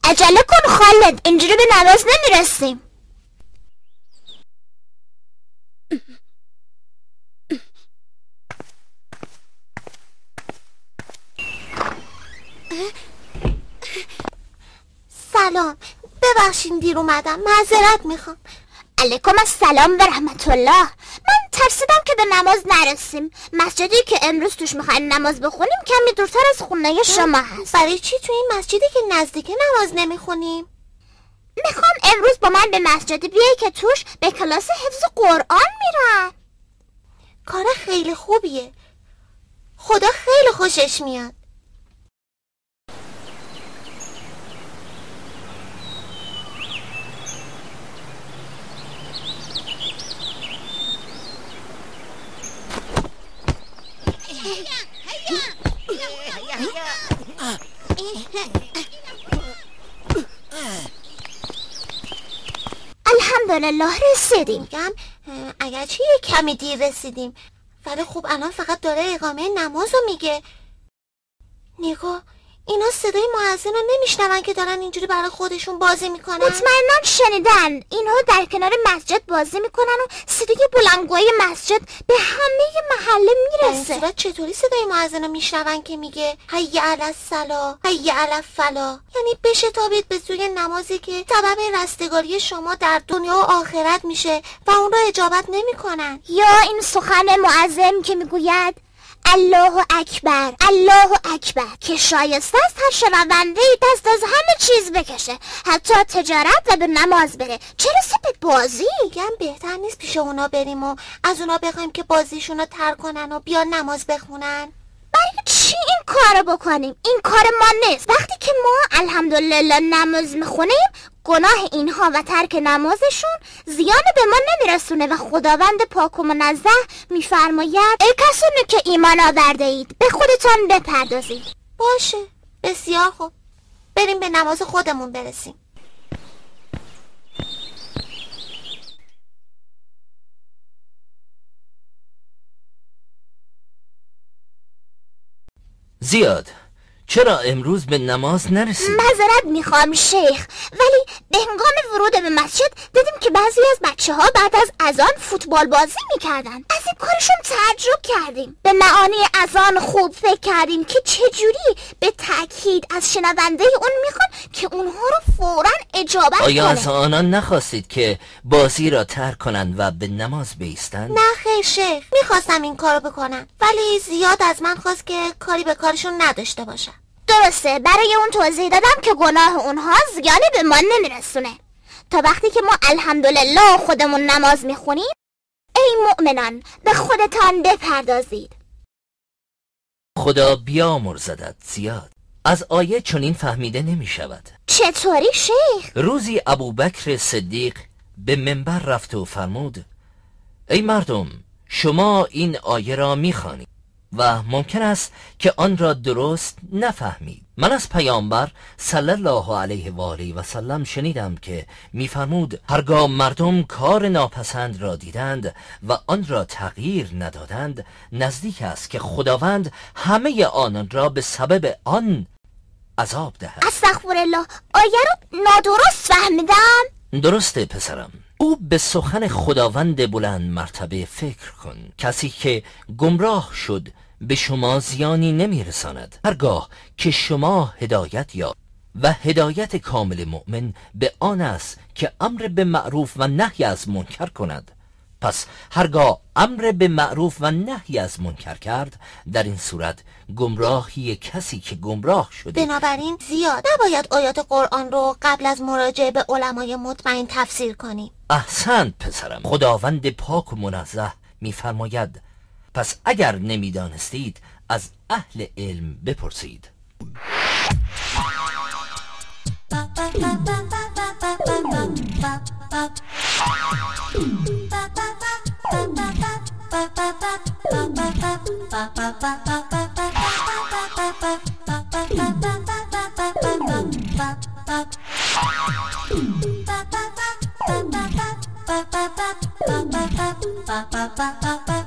عجله کن خالد، اینجوری به نماز نمیرسیم. سلام، ببخشین دیر اومدم، معذرت میخوام. علیکم السلام و رحمت الله. من ترسیدم که به نماز نرسیم. مسجدی که امروز توش میخوایم نماز بخونیم کمی دورتر از خونه شما هست. برای چی تو این مسجدی که نزدیک نماز نمیخونیم؟ میخوام امروز با من به مسجدی بیای که توش به کلاس حفظ قرآن میرن. کار خیلی خوبیه، خدا خیلی خوشش میاد. الحمدلله رسیدیم. میگم اگرچه یه کمی دیر رسیدیم، ولی خب الان فقط داره اقامه نماز رو میگه. نگاه، اینا صدای مؤذن رو نمیشنون که دارن اینجوری برای خودشون بازی میکنن؟ مطمئناً شنیدن. اینها در کنار مسجد بازی میکنن و صدای بلندگوی مسجد به همه محله میرسه. در صورت چطوری صدای مؤذن رو میشنون که میگه حی علی الصلاة حی علی الفلاح؟ یعنی بشتابید به سوی نمازی که سبب رستگاری شما در دنیا و آخرت میشه و اون رو اجابت نمیکنن. یا این سخن مؤذن که میگوید الله اکبر الله اکبر، که شایسته است هر شنونده دست از همه چیز بکشه، حتی تجارت و به نماز بره، چه رسه به بازی. میگم بهتر نیست پیش اونا بریم و از اونا بخوایم که بازیشون رو ترک کنن و بیان نماز بخونن؟ برای چی این کارو بکنیم؟ این کار ما نیست. وقتی که ما الحمدلله نماز میخونیم، گناه اینها و ترک نمازشون زیانی به ما نمیرسونه و خداوند پاک و منزه میفرماید ای کسانی که ایمان آورده اید به خودتان بپردازید. باشه، بسیار خوب، بریم به نماز خودمون برسیم. زیاد، چرا امروز به نماز نرسید؟ معذرت میخوام شیخ، ولی به هنگام ورود به مسجد دیدیم که بعضی از بچه‌ها بعد از اذان فوتبال بازی میکردن. از این کارشون تعجب کردیم. به معانی اذان خوب فکر کردیم که چجوری به تأکید از شنونده اون میخوان که اونها رو فوراً اجابت کنه. آیا از آنان نخواستید که بازی را ترک کنند و به نماز بایستند؟ نه خیر شیخ، میخواستم این کارو بکنم، ولی زیاد از من خواست که کاری به کارشون نداشته باشم. درسته، برای اون توضیح دادم که گناه اونها زیانی به ما نمیرسونه. تا وقتی که ما الحمدلله خودمون نماز میخونیم، ای مؤمنان به خودتان بپردازید. خدا بیامرزدت زیاد. از آیه چنین فهمیده نمی شود. چطوری شیخ؟ روزی ابوبکر صدیق به منبر رفت و فرمود ای مردم، شما این آیه را میخوانید و ممکن است که آن را درست نفهمید. من از پیامبر صلی الله علیه و آله و سلم شنیدم که میفرمود هرگاه مردم کار ناپسند را دیدند و آن را تغییر ندادند، نزدیک است که خداوند همه آنان را به سبب آن عذاب دهد. استغفرالله، آیه رو نادرست فهمیدم؟ درسته پسرم. او به سخن خداوند بلند مرتبه فکر کن. کسی که گمراه شد به شما زیانی نمیرساند. هرگاه که شما هدایت یافت، و هدایت کامل مؤمن به آن است که امر به معروف و نهی از منکر کند. پس هرگاه امر به معروف و نهی از منکر کرد، در این صورت گمراهی کسی که گمراه شده. بنابراین زیاد نباید آیات قرآن رو قبل از مراجعه به علمای مطمئن تفسیر کنیم. احسنت پسرم. خداوند پاک و منزه میفرماید پس اگر نمیدانستید از اهل علم بپرسید. ba ba ba